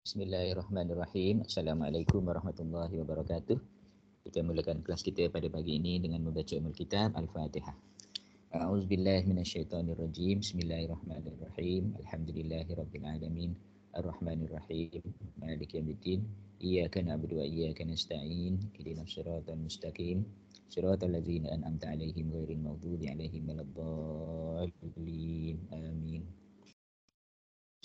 Bismillahirrahmanirrahim. Assalamualaikum warahmatullahi wabarakatuh. Kita mulakan kelas kita pada pagi ini dengan membaca Ummul Kitab Al-Fatihah. A'udzubillahi minasyaitonirrajim. Bismillahirrahmanirrahim. Alhamdulillahirabbil alamin. Arrahmanirrahim. Maliki yaumiddin. Iyyaka na'budu wa iyyaka nasta'in. Ihdinas siratal mustaqim. Siratal ladzina an'amta 'alaihim ghairil maghdubi 'alaihim waladdallin. Amin.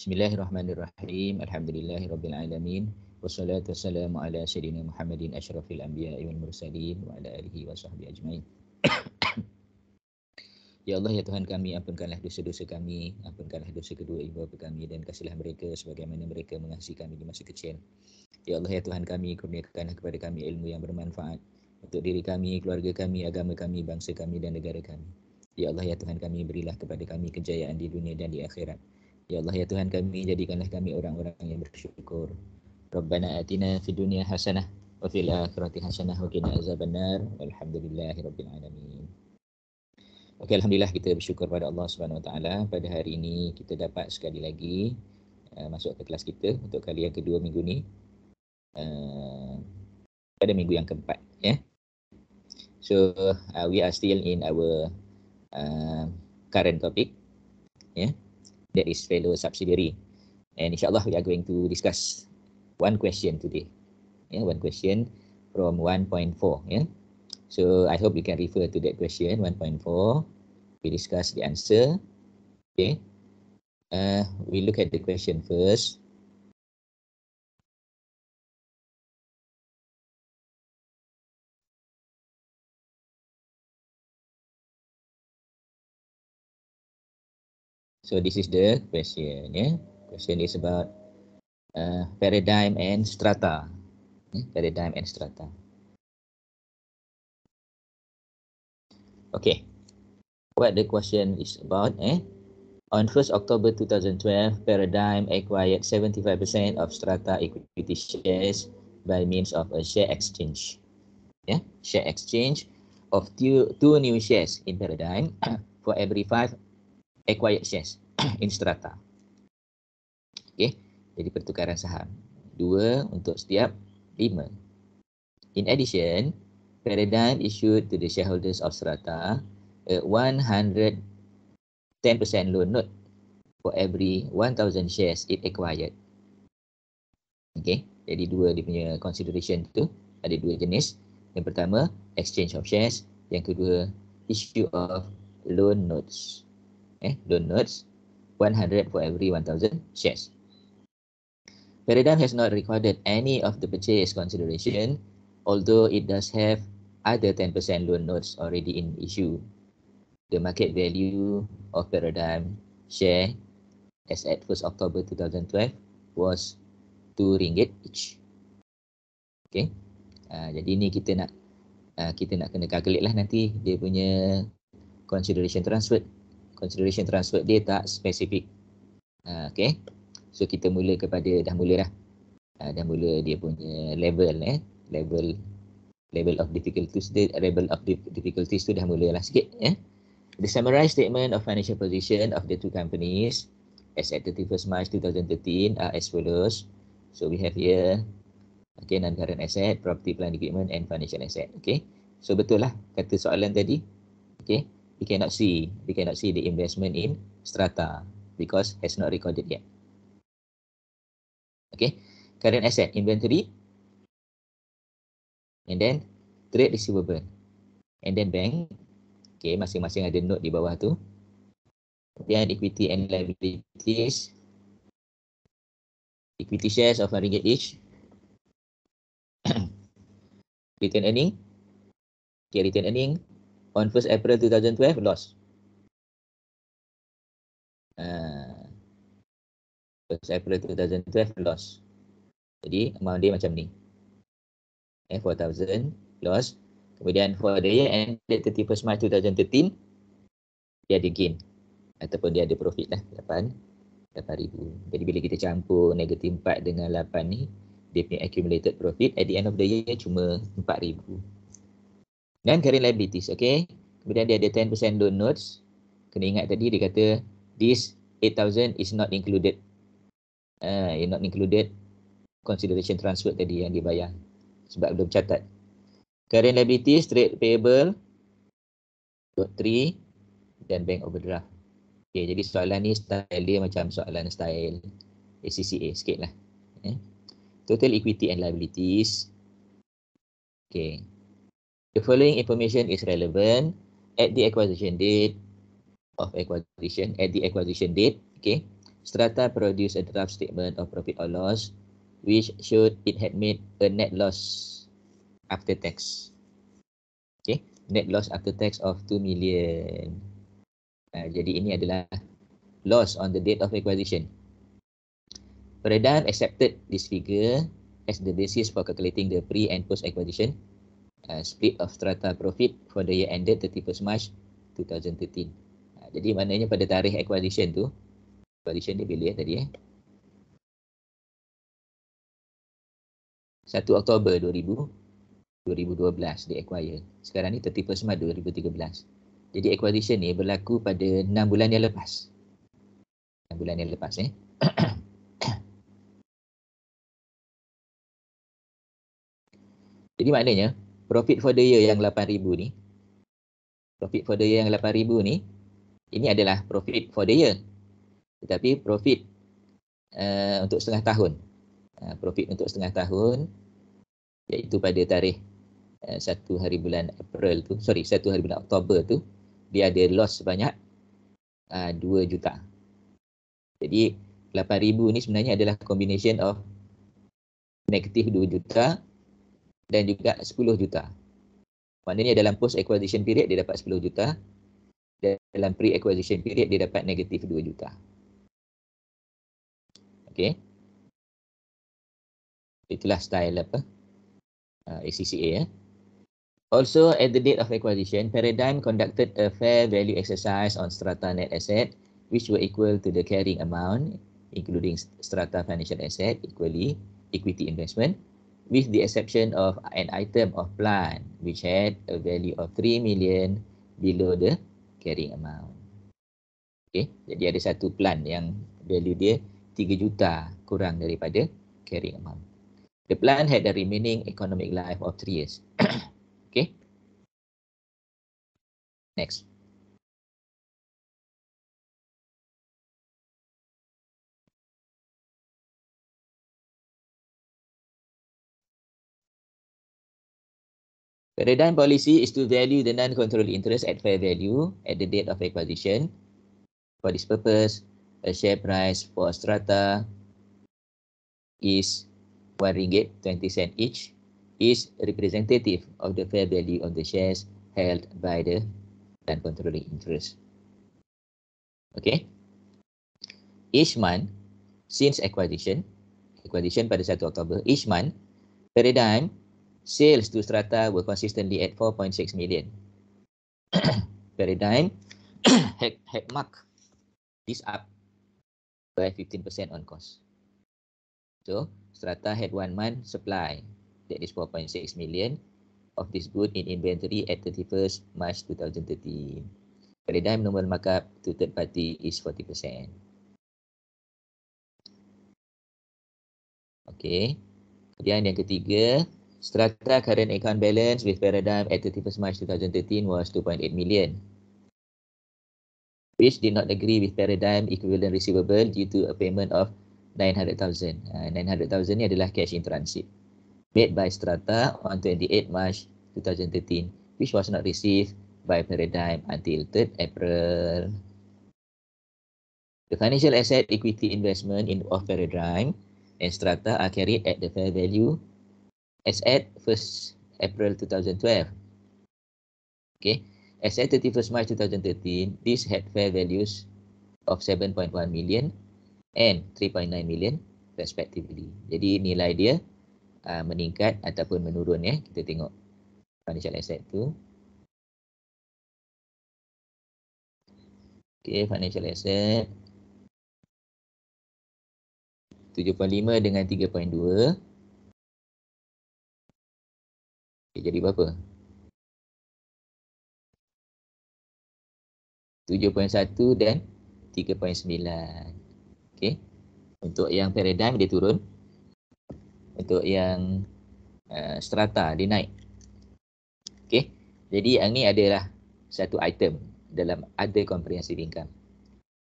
Bismillahirrahmanirrahim. Alhamdulillahirabbil alamin. Wassalatu wassalamu ala sayyidina Muhammadin asyrafil anbiya'i wal mursalin wa ala alihi wa sahbihi ajmain. Ya Allah, ya Tuhan kami, ampunkanlah dosa-dosa kami, ampunkanlah dosa kedua ibu bapa kami, dan kasihlah mereka sebagaimana mereka mengasihi kami di masa kecil. Ya Allah, ya Tuhan kami, kurniakanlah kepada kami ilmu yang bermanfaat untuk diri kami, keluarga kami, agama kami, bangsa kami dan negara kami. Ya Allah, ya Tuhan kami, berilah kepada kami kejayaan di dunia dan di akhirat. Ya Allah, ya Tuhan kami, jadikanlah kami orang-orang yang bersyukur. Rabbana atina fid dunya hasanah wa fil akhirati hasanah wa qina azabannar. Walhamdulillahirabbil alamin. Okey, alhamdulillah kita bersyukur pada Allah Subhanahu Wa Taala pada hari ini kita dapat sekali lagi masuk ke kelas kita untuk kali yang kedua minggu ni. Pada minggu yang keempat, ya. So we are still in our current topic, ya. That is fellow subsidiary, and insyaAllah we are going to discuss one question today, one question from 1.4, so I hope you can refer to that question 1.4. We discuss the answer. Okay, we look at the question first. So this is the question. Question is about paradigm and strata. Paradigm and strata. Okay. What the question is about? On 1st October 2012, Paradigm acquired 75% of Strata equity shares by means of a share exchange. Share exchange of two new shares in Paradigm for every 5 acquired shares in Strata. Okay, jadi pertukaran saham 2 untuk setiap 5. In addition, Paradigm issued to the shareholders of Strata a 110% loan note for every 1,000 shares it acquired. Okay, jadi dua dia punya consideration tu, ada dua jenis. Yang pertama, exchange of shares. Yang kedua, issue of loan notes. Loan notes 100 for every 1,000 shares. Paradigm has not recorded any of the purchase consideration, although it does have other 10% loan notes already in issue. The market value of Paradigm share as at 1st October 2012 was RM2 each. Okay. Jadi ni kita nak kena calculate lah nanti dia punya consideration transfer. Consideration transfer dia tak spesifik. Okay. So kita mula kepada dah mula dia punya level level of difficulties tu dah mulalah sikit. The summarized statement of financial position of the two companies as at 31st March 2013 are as follows. So we have here, non-current asset, property, plant, equipment and financial asset. Okay, so betul lah kata soalan tadi. Okay, we cannot see the investment in Strata because has not recorded yet. Okay, current asset, inventory, and then trade receivable, and then bank. Okay, masing-masing ada note di bawah tu. Kemudian equity and liabilities. Equity shares of RM1 each. Return earning. Okay, return earning on 1st April 2012 loss. 1st April 2012 loss. Jadi amount dia macam ni. 4,000 loss. Kemudian for the year ended 31st March 2013, dia ada gain ataupun dia ada profit lah, 8,000. Jadi bila kita campur negatif 4 dengan 8 ni, dia punya accumulated profit at the end of the year cuma 4,000. Dan current liabilities, okay. Kemudian dia ada 10% loan notes. Kena ingat tadi dia kata this 8,000 is not included. Not included consideration transfer tadi yang dibayar sebab belum catat. Current liabilities, trade payable, dot 3 dan bank overdraft. Okay, jadi soalan ni style dia macam soalan style ACCA sikit lah. Total equity and liabilities. Okay. The following information is relevant at the acquisition date of acquisition. At the acquisition date, okay, Strata produced a draft statement of profit or loss which showed it had made a net loss after tax. Okay, net loss after tax of 2 million. Jadi ini adalah loss on the date of acquisition. Paradigm accepted this figure as the basis for calculating the pre and post acquisition split of strata profit for the year ended 31st March 2013. Jadi maknanya pada tarikh acquisition tu, acquisition ni bila tadi 1 Oktober 2012 di acquire. Sekarang ni 31st March 2013. Jadi acquisition ni berlaku pada 6 bulan yang lepas. 6 bulan yang lepas Jadi maknanya profit for the year yang 8,000 ni, profit for the year yang 8,000 ni, ini adalah profit for the year. Tetapi profit untuk setengah tahun. Profit untuk setengah tahun iaitu pada tarikh 1 hari bulan April tu, 1 hari bulan Oktober tu, dia ada loss sebanyak 2 juta. Jadi 8,000 ni sebenarnya adalah combination of negatif 2 juta dan juga 10 juta. Maknanya dalam post acquisition period dia dapat 10 juta. Dan dalam pre acquisition period dia dapat negatif 2 juta. Okey. Itulah style apa? ACCA . Also at the date of acquisition, Paradigm conducted a fair value exercise on strata net asset which were equal to the carrying amount including strata financial asset equally equity investment, with the exception of an item of plant which had a value of 3 million below the carrying amount. Okay, jadi ada satu plant yang value dia 3 juta kurang daripada carrying amount. The plant had a remaining economic life of 3 years. Okay. Next. Paradigm policy is to value the non-controlled interest at fair value at the date of acquisition. For this purpose, a share price for strata is RM1.20 each is representative of the fair value of the shares held by the non-controlling interest. Okay. Each month since acquisition pada 1 Oktober, each month Paradigm sales to strata were consistently at 4.6 million. Paradigm had marked this up by 15% on cost. So, strata had 1 month supply, that is 4.6 million of this good in inventory at 31st March 2013. Paradigm normal markup to third party is 40%. Okay. Kemudian yang ketiga, strata current account balance with Paradigm at 31st March 2013 was 2.8 million. Which did not agree with Paradigm equivalent receivable due to a payment of 900,000. 900,000 ni adalah cash in transit made by Strata on 28 March 2013, which was not received by Paradigm until 3rd April. The financial asset equity investment of Paradigm and Strata are carried at the fair value as at 1st April 2012. Okay. As at 31st March 2013, these had fair values of 7.1 million and 3.9 million respectively. Jadi nilai dia meningkat ataupun menurun ya. Kita tengok financial asset tu. Okay, financial asset 7.5 dengan 3.2. Okay, jadi berapa? 7.1 dan 3.9. Okey. Untuk yang Paradigm dia turun. Untuk yang strata dia naik. Okey. Jadi yang ni adalah satu item dalam other comprehensive income.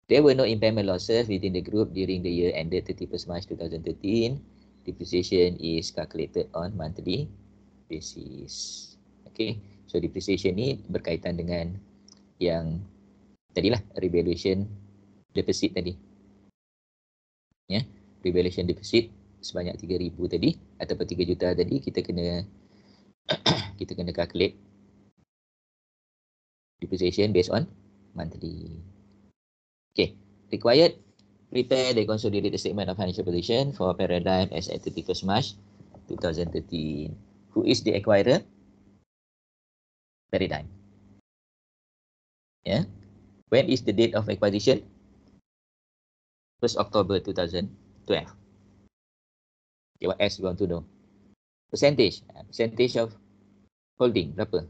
There were no impairment losses within the group during the year ended 31st March 2013. Depreciation is calculated on monthly basis. Okay, so depreciation ni berkaitan dengan yang tadilah revaluation deficit tadi. Ya, revaluation deficit sebanyak 3,000 tadi ataupun 3 juta tadi kita kena calculate depreciation based on monthly. Okay, required prepare the consolidated statement of financial position for Paradigm as at 31st March 2013. Who is the acquirer? Paradigm. Yeah. When is the date of acquisition? 1st October 2012. Okay, what else you want to know? Percentage. Percentage of holding berapa?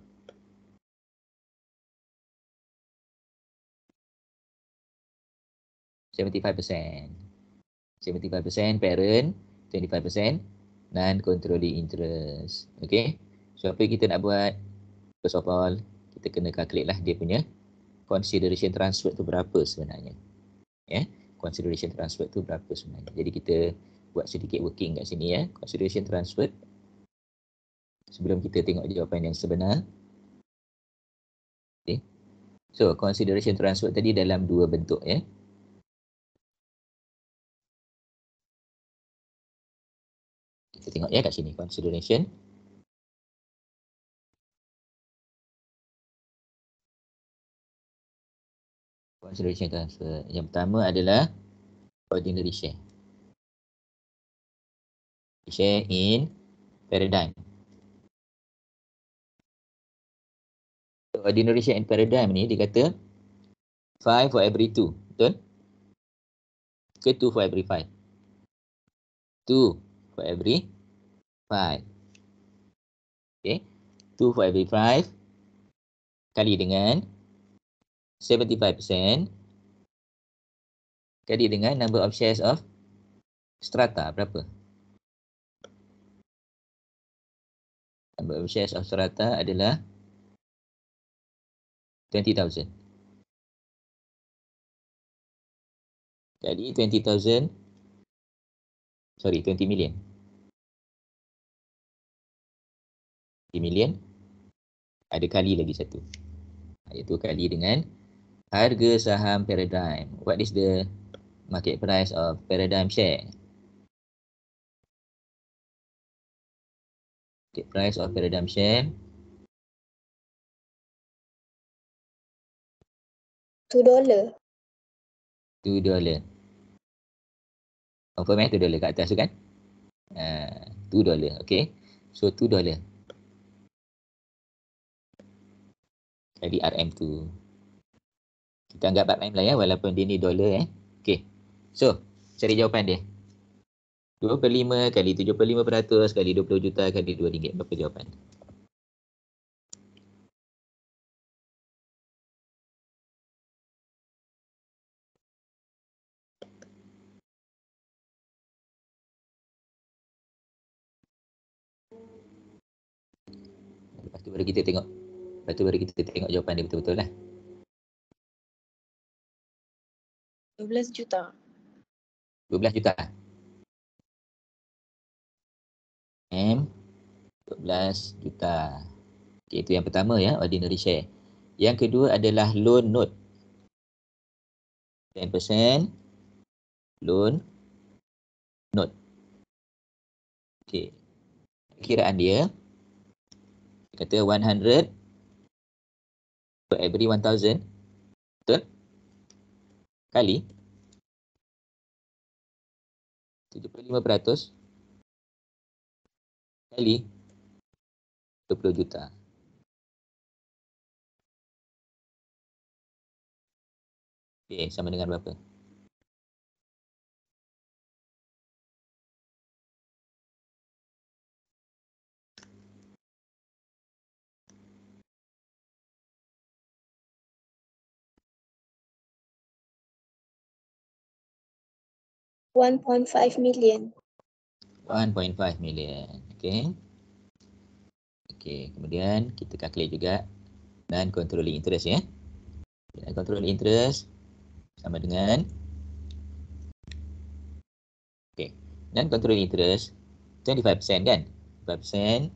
%75%. 75% parent, 25% non-controlling interest. Okay. So apa kita nak buat? First of all, kita kena calculate lah dia punya consideration transfer tu berapa sebenarnya. Ya. Consideration transfer tu berapa sebenarnya. Jadi kita buat sedikit working kat sini ya. Consideration transfer. Sebelum kita tengok jawapan yang sebenar. Okay. So, consideration transfer tadi dalam dua bentuk ya. Kita tengok ya kat sini consideration. Consideration transfer. Yang pertama adalah ordinary share. Share in Paradigm. Ordinary share in Paradigm ni dia kata 5 for every 2. Betul? Ke 2 for every 5? 2 for every 5. Okay. 2 for every 5 kali dengan 75% kali dengan number of shares of strata berapa? Number of shares of strata adalah 20,000. Jadi 20,000 sorry 20 million. 20 million ada kali lagi satu. Iaitu kali dengan harga saham Paradigm. What is the market price of Paradigm share? Market price of Paradigm share $2. $2. Confirm $2 kat atas tu kan? $2. Okay. So $2 kali RM2. Kita anggap RM lah ya walaupun dia ni dolar Okay. So, cari jawapan dia. 25 kali 75% kali 20 juta kali RM2. Berapa jawapan? Lepas tu baru kita tengok jawapan dia betul-betul lah. 12 juta. 12 juta. M 12 juta. Okay, itu yang pertama ya, ordinary share. Yang kedua adalah loan note. 10% loan note. Okay. Kiraan dia kata 100 for every 1,000. Betul? Kali 75% kali 20 juta. Okay, sama dengan berapa? $1.5 million. 1.5 million. Okay. Okay, kemudian kita calculate juga non-controlling interest ya. Non-controlling interest sama dengan non-controlling interest 25% kan? 25%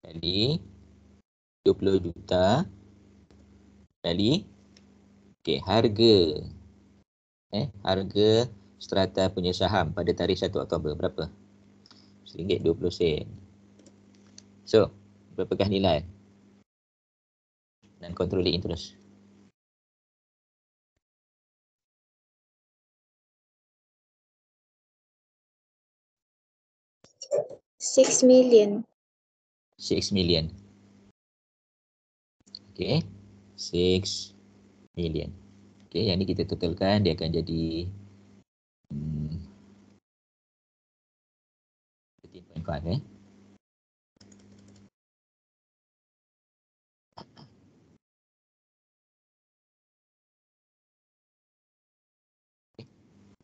kali 20 juta kali harga strata punya saham pada tarikh 1 Oktober berapa? RM1.20. So, berapakah nilai non-controlling interest? $6 million. 6 million. Okay, 6 million. Okay, yang ni kita totalkan dia akan jadi 13.5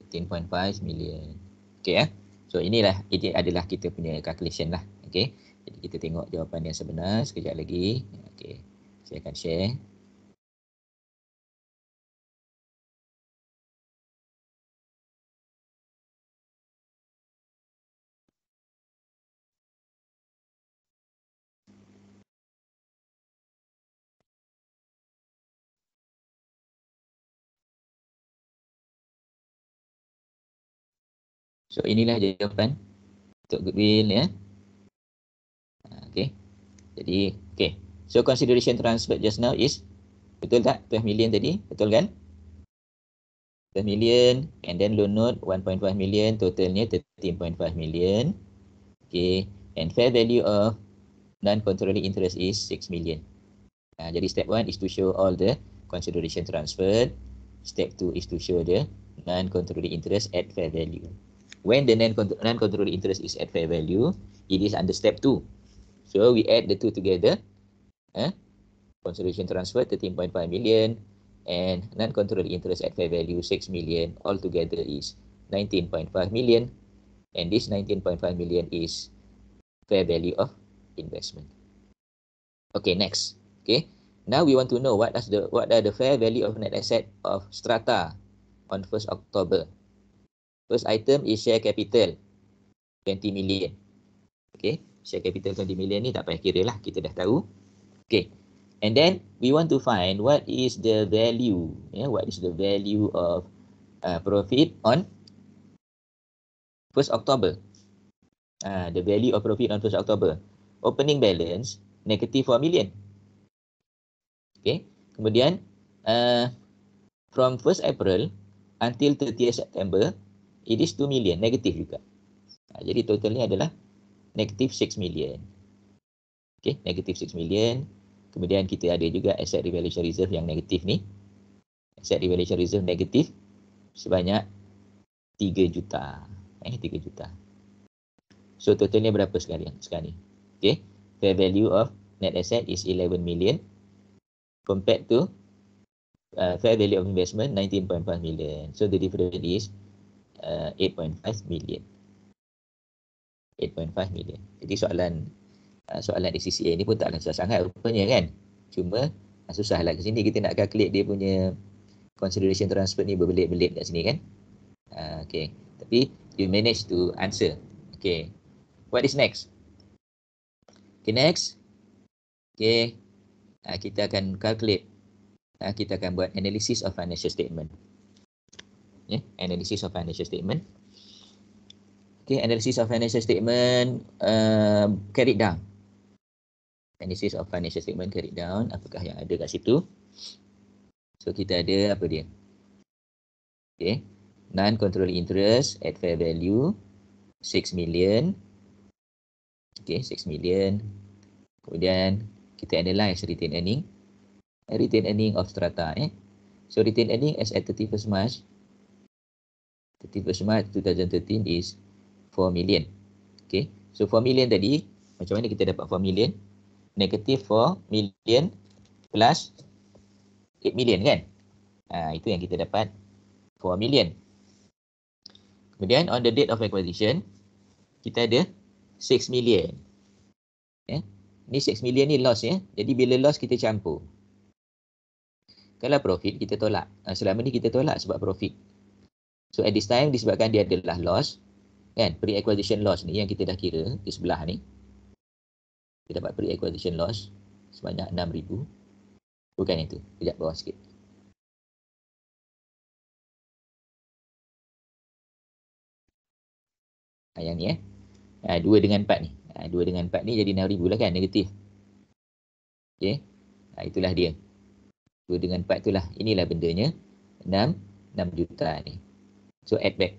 13.5 million. Okay So inilah, ini adalah kita punya calculation lah. Okay. Jadi kita tengok jawapan yang sebenar sekejap lagi. Okay. Saya akan share. So inilah jawapan untuk goodwill ya. Okay. Jadi okay. So consideration transferred just now is, betul tak? 12 million tadi, betul kan? 12 million and then loan note 1.5 million, totalnya 13.5 million. Okay. And fair value of non-controlling interest is 6 million. Jadi step 1 is to show all the consideration transferred. Step 2 is to show the non-controlling interest at fair value. When the non-controlling interest is at fair value, it is under step 2. So we add the two together. Consideration transfer 13.5 million and non-controlling interest at fair value 6 million. All together is 19.5 million. And this 19.5 million is fair value of investment. Okay, next. Okay. Now we want to know what are the fair value of net asset of strata on 1st October. First item is share capital 20 million. Okay, share capital 20 million ni tak payah kira lah, kita dah tahu. Okay, and then we want to find what is the value, what is the value of profit on 1st October. The value of profit on 1st October. Opening balance negative 4 million. Okay, kemudian from 1st April until 30th September, it is 2 million, negatif juga. Jadi totalnya adalah negative 6 million. Okay, negative 6 million. Kemudian kita ada juga asset revaluation reserve yang negatif ni. Asset revaluation reserve negatif sebanyak 3 juta. 3 juta. So totalnya berapa sekarang ni? Okay, fair value of net asset is 11 million compared to fair value of investment 19.5 million. So the difference is 8.5 million. 8.5 million. Jadi soalan DCCA ni pun taklah susah sangat rupanya kan. Cuma susahlah ke sini kita nak calculate dia punya consideration transfer ni berbelit-belit kat sini kan. Okay. Tapi you manage to answer. Okay. What is next? Okay, next. Okay. Kita akan calculate. Kita akan buat analysis of financial statement. Analysis of financial statement. Okay, analysis of financial statement carried down. Analysis of financial statement carried down. Apakah yang ada kat situ? So kita ada apa dia? Okay, non-controlling interest at fair value 6 million. Okay, 6 million. Kemudian kita analyse retained earning. Retained earning of strata. So retained earning as at 31st March 2013 is 4 million. Okay, so 4 million tadi, macam mana kita dapat 4 million? Negative 4 million plus 8 million kan? Itu yang kita dapat 4 million. Kemudian on the date of acquisition, kita ada 6 million. Ni 6 million ni loss ya. Jadi bila loss kita campur. Kalau profit kita tolak. Selama ni kita tolak sebab profit. So at this time disebabkan dia adalah loss. Kan? Pre-acquisition loss ni yang kita dah kira di sebelah ni. Kita dapat pre-acquisition loss sebanyak 6,000. Bukan yang tu. Kejap bawah sikit. Yang ni 2 dengan 4 ni. 2 dengan 4 ni jadi 6,000 lah kan, negatif. Okay. Itulah dia. 2 dengan 4 itulah. Inilah bendanya. 6 juta ni. So add back.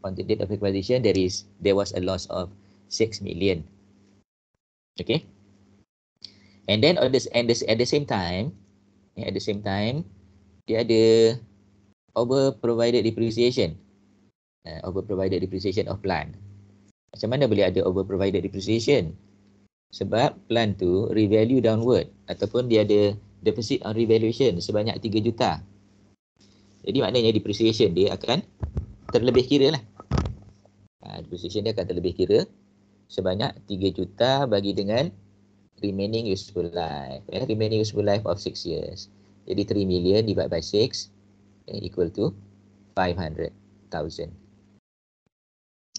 On the date of acquisition, there was a loss of 6 million. Okay. And then at the same time, dia ada over provided depreciation. Over provided depreciation of plant. Macam mana boleh ada over provided depreciation? Sebab plant tu revalue downward ataupun dia ada deficit on revaluation sebanyak 3 juta. Jadi maknanya depreciation dia akan terlebih kira lah. Depreciation dia akan terlebih kira sebanyak 3 juta bagi dengan remaining useful life. Remaining useful life of 6 years. Jadi 3 million divided by 6 equal to 500,000.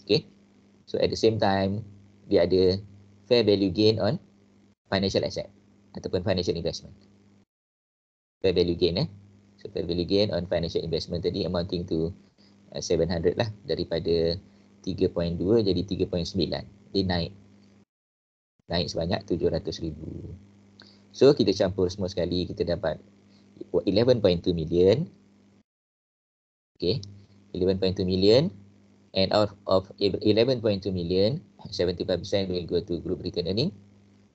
Okay. So at the same time, dia ada fair value gain on financial asset ataupun financial investment. Fair value gain So fair value gain on financial investment tadi amounting to 700 lah, daripada 3.2 jadi 3.9. Dia naik sebanyak 700,000. So kita campur semua sekali, kita dapat 11.2 million. Okay, 11.2 million. And out of 11.2 million, 75% will go to group return earning,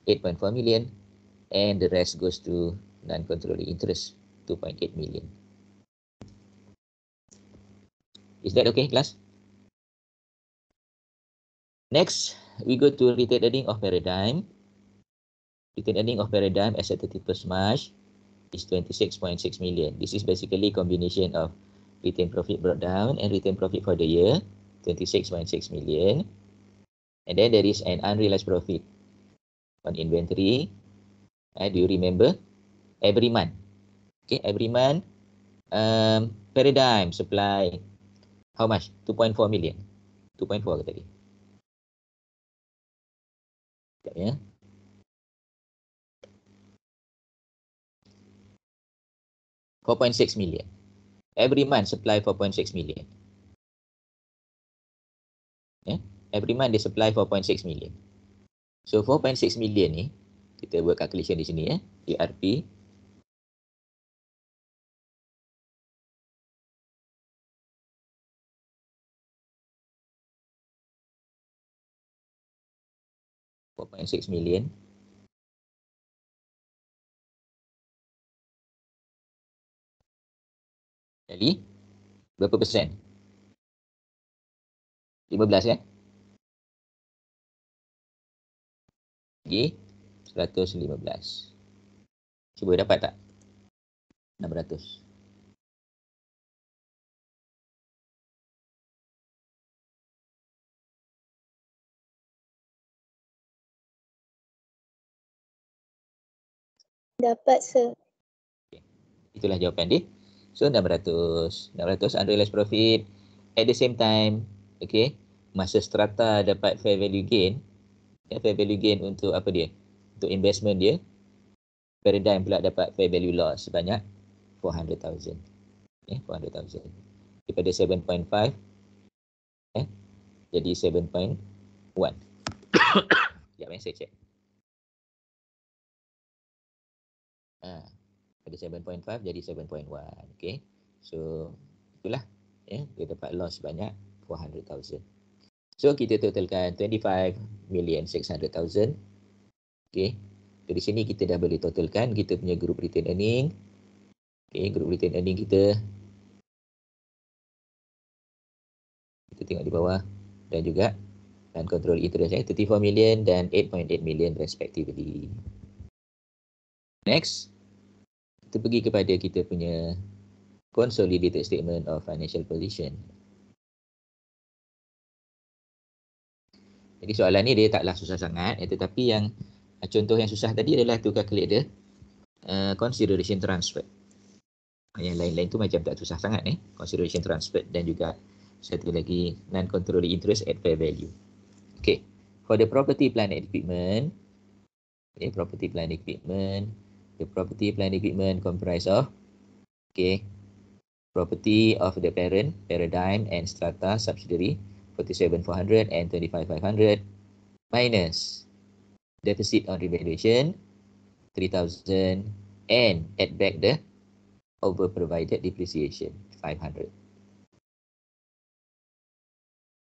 8.4 million, and the rest goes to non-controlling interest, 2.8 million. Is that okay, class? Next, we go to return earning of Paradigm. Return earning of Paradigm as at 31st March is 26.6 million. This is basically a combination of retained profit brought down and retained profit for the year, 26.6 million. And then there is an unrealized profit on inventory. Do you remember? Every month. Okay, every month, Paradigm supply how much? 2.4 million. 2.4 ke tadi? Sekejap ya. $4.6 million. Every month supply 4.6 million. Every month they supply 4.6 million. So 4.6 million ni, kita buat calculation di sini ERP. $4.6 million. Jadi berapa persen? 15 kan? Bagi 115. Cuba dapat tak? 600. Dapat, sir. Itulah jawapan dia. So 600 unrealized profit. At the same time, okay, masa strata dapat fair value gain. Fair value gain untuk apa dia? Untuk investment dia. Paradigm pula dapat fair value loss sebanyak 400,000. 400,000. Daripada 7.5 jadi 7.1. Sekejap saya check. Pada 7.5 jadi 7.1. Okay. So itulah dia dapat loss sebanyak 400,000. So kita totalkan 25,600,000. Okay. Dari sini kita dah boleh totalkan kita punya group return earning. Okay, group return earning kita tengok di bawah, dan juga dan control interest 34 million dan 8.8 million respectively. Next, kita pergi kepada kita punya consolidated statement of financial position. Jadi soalan ni dia taklah susah sangat, tetapi yang contoh yang susah tadi adalah to calculate the consideration transfer. Yang lain-lain tu macam tak susah sangat consideration transfer dan juga satu lagi non-controlling interest at fair value. Okay, for the property plant and equipment, the property plant equipment comprise of property of the parent, Paradigm and Strata subsidiary 47,400 and 25,500 minus deficit on revaluation 3,000 and add back the over provided depreciation 500.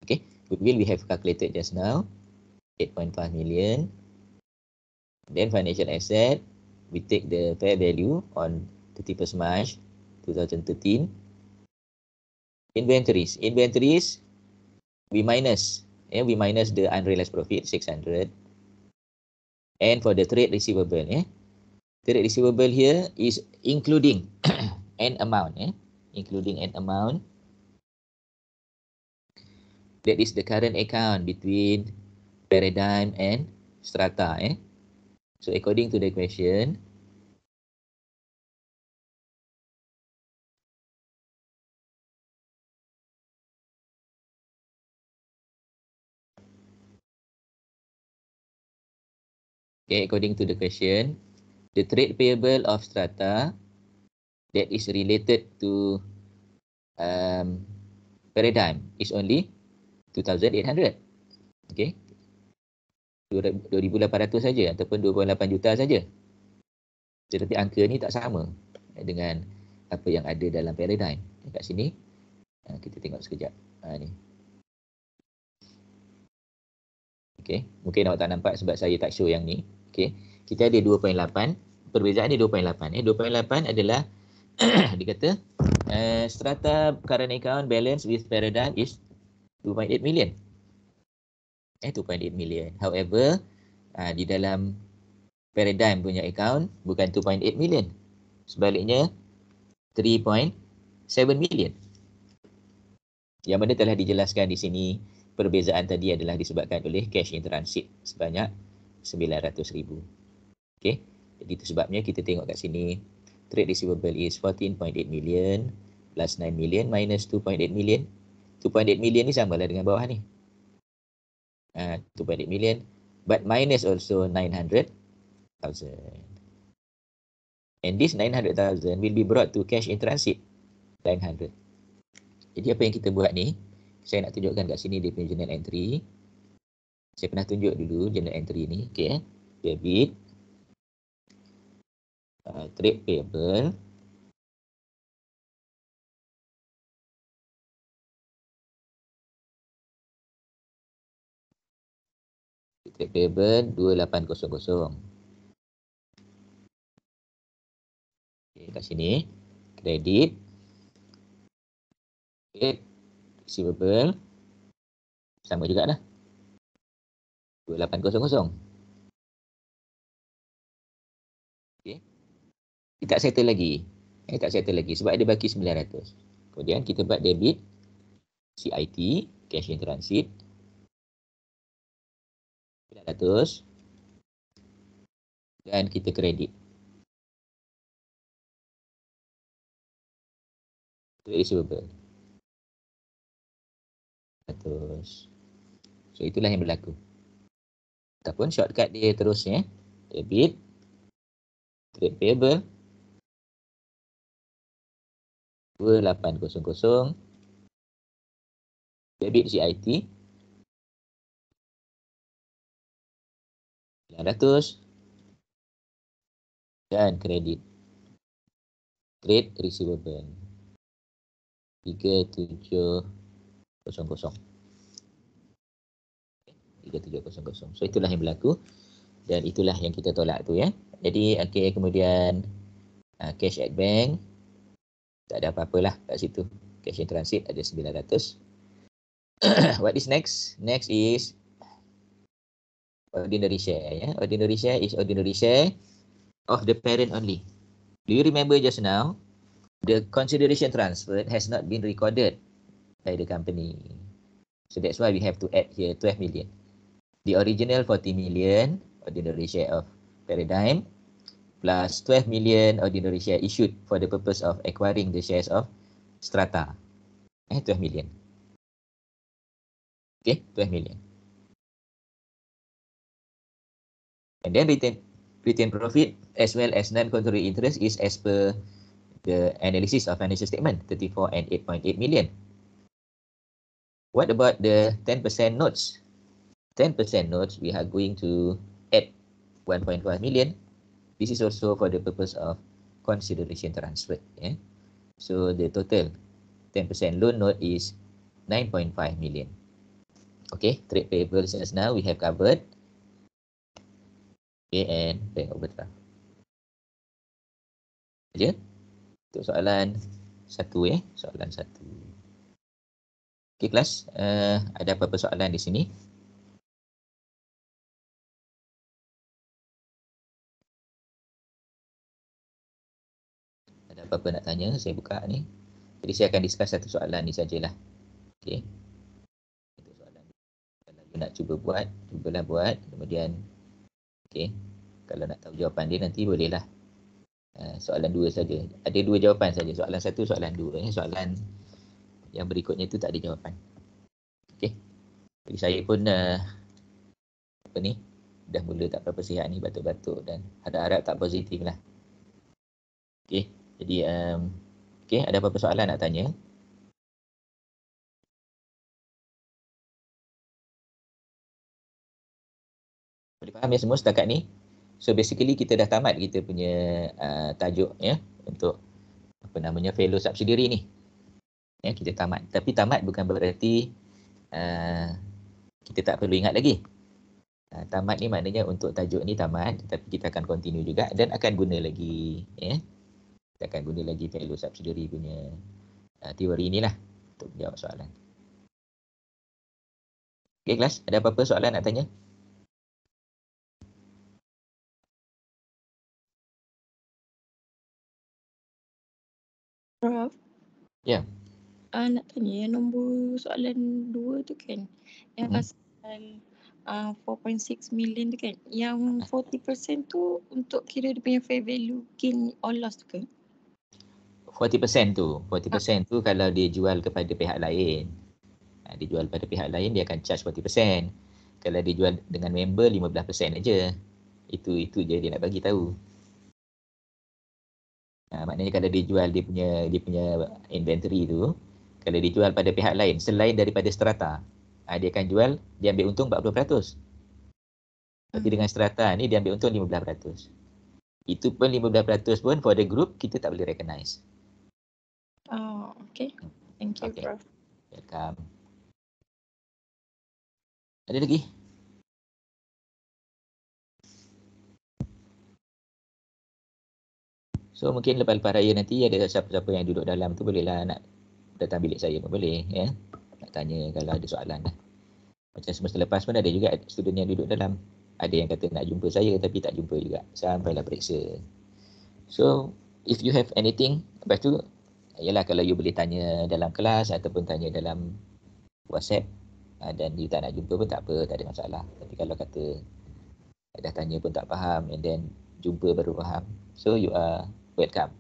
Okay, goodwill we have calculated just now 8.5 million. Then financial asset, we take the fair value on 31st March 2013. Inventories, we minus the unrealized profit 600. And for the trade receivable, trade receivable here is including an amount, that is the current account between Paradigm and Strata. So according to the question, according to the question, the trade payable of Strata that is related to Paradigm is only 2,800. Okay, 2,800 saja ataupun 28 juta saja. Tetapi angka ni tak sama dengan apa yang ada dalam Paradigm. Kat sini kita tengok sekejap. Ni. Okay, mungkin awak tak nampak sebab saya tak show yang ni. Okay, kita ada 2.8. Perbezaan dia 2.8. 2.8 adalah dia kata strata current account balance with Paradigm is 2.8 million. 2.8 million. However, di dalam Paradigm punya account bukan 2.8 million. Sebaliknya 3.7 million. Yang mana telah dijelaskan di sini, perbezaan tadi adalah disebabkan oleh cash in transit sebanyak 900,000. Okey. Jadi itu sebabnya kita tengok kat sini trade receivable is 14.8 million plus 9 million minus 2.8 million. 2.8 million ni samalah dengan bawah ni. 2.8 million but minus also 900,000. And this 900,000 will be brought to cash in transit 900. Jadi apa yang kita buat ni, saya nak tunjukkan kat sini dia punya journal entry. Saya pernah tunjuk dulu journal entry ni. Okay, debit, trade payable, trade payable 2800. Okay, kat sini credit, trade receivable sama juga dah 2800. Okay. Tak settle lagi. Tak settle lagi sebab ada baki 900. Kemudian kita buat debit CIT, cash in transit 900 dan kita kredit trade receivable 100. So itulah yang berlaku. Ataupun shortcut dia terusnya debit trade payable 2800 debit CIT 900 dan kredit trade receivable 3700. 3700. So itulah yang berlaku dan itulah yang kita tolak tu ya. Jadi okey, kemudian cash at bank tak ada apa-apalah kat situ. Cash in transit ada 900. What is next? Next is ordinary share ya. Ordinary share is ordinary share of the parent only. Do you remember just now? The consideration transferred has not been recorded by the company. So that's why we have to add here 12 million. The original 40 million ordinary share of Paradigm plus 12 million ordinary share issued for the purpose of acquiring the shares of Strata. 12 million. Okay, 12 million. And then retained profit as well as non-controlling interest is as per the analysis of financial statement, 34 and 8.8 million. What about the 10% notes? 10% notes, we are going to add 1.5 million. This is also for the purpose of consideration transfer. Yeah? So the total 10% loan note is 9.5 million. Okay, trade payables as now we have covered. Okay, and bank overdraft. Saja. Untuk soalan satu soalan satu. Okay, kelas, ada apa-apa soalan di sini? Ada apa-apa nak tanya? Saya buka ni. Jadi saya akan discuss satu soalan ni sajalah. Okay. Itu soalan. Kalau you nak cuba buat, cubalah buat. Kemudian, okay. Kalau nak tahu jawapan dia nanti bolehlah. Soalan dua saja. Ada dua jawapan saja. Soalan satu, soalan dua. Soalan yang berikutnya itu tak ada jawapan. Okay. Jadi saya pun apa ni, dah mula tak berapa sihat ni, batuk-batuk dan harap-harap tak positif lah. Okay. Jadi okay, ada apa-apa soalan nak tanya? Boleh faham ya semua setakat ni? So basically kita dah tamat kita punya tajuk ya untuk apa namanya fellow subsidiary ni. Ya, kita tamat. Tapi tamat bukan berarti kita tak perlu ingat lagi. Tamat ni maknanya untuk tajuk ni tamat, tapi kita akan continue juga dan akan guna lagi ya. Kita akan guna lagi fellow subsidiary punya teori inilah untuk menjawab soalan. Okey kelas, ada apa-apa soalan nak tanya? Prof. Ya. Nak tanya yang nombor soalan 2 tu kan, yang pasal 4.6 million tu kan, yang 40% tu untuk kira dia punya fair value gain or loss tu ke? 40% tu kalau dia jual kepada pihak lain. Dia jual pada pihak lain dia akan charge 40%. Kalau dia jual dengan member 15% aja. Itu je dia nak bagi tahu. Maknanya kalau dia jual dia punya inventory tu, kalau dia jual pada pihak lain selain daripada Strata, dia akan jual, dia ambil untung 40%. Tapi dengan Strata ni dia ambil untung 15%. Itu pun 15% pun for the group kita tak boleh recognize. Oh, okay. Thank you, Prof. Welcome. Ada lagi? So mungkin lepas raya nanti ada siapa-siapa yang duduk dalam tu bolehlah nak datang bilik saya pun boleh ya. Nak tanya kalau ada soalan lah. Macam semester lepas pun ada juga student yang duduk dalam. Ada yang kata nak jumpa saya tapi tak jumpa juga. Sampailah periksa. So if you have anything, lepas tu ialah kalau you boleh tanya dalam kelas ataupun tanya dalam WhatsApp dan you tak nak jumpa pun tak apa, tak ada masalah. Tapi kalau kata dah tanya pun tak faham and then jumpa baru faham, so you are welcome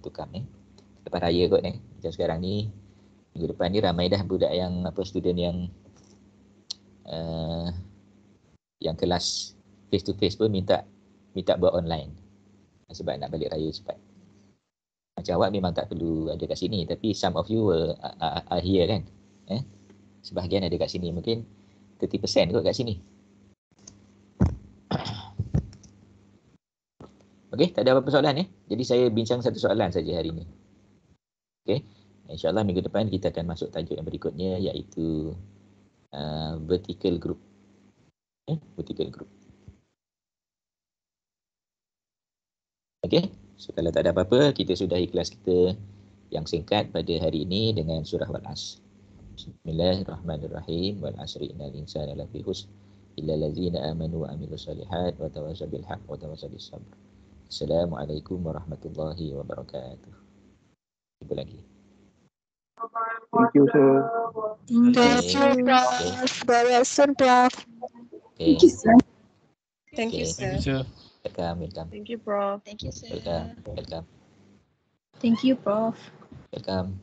to come lepas raya kot macam sekarang ni, minggu depan ni ramai dah budak yang student yang kelas face to face pun minta buat online sebab nak balik raya cepat. Macam awak memang tak perlu ada kat sini, tapi some of you are here kan, sebahagian ada kat sini, mungkin 30% kot kat sini. Okey, tak ada apa-apa soalan Jadi saya bincang satu soalan saja hari ini. Okey, insyaAllah minggu depan kita akan masuk tajuk yang berikutnya iaitu vertical group. Vertical group. Okey, so kalau tak ada apa-apa, kita sudahi kelas kita yang singkat pada hari ini dengan surah Wal-Asr. Bismillahirrahmanirrahim. Wal-Asri innal insana lafi khusr illa allazina amanu wa amilus solihat wa tawassaw bil haqq wa tawassaw bis sabr. Assalamualaikum warahmatullahi wabarakatuh. Jumpa lagi. Thank you, sir. Thank you, Prof. Very soon, Prof. Okay. Thank you, Okay. sir. Sure. Welcome. Thank you, Prof. Thank you, sir. Welcome. Thank you, Prof. Welcome.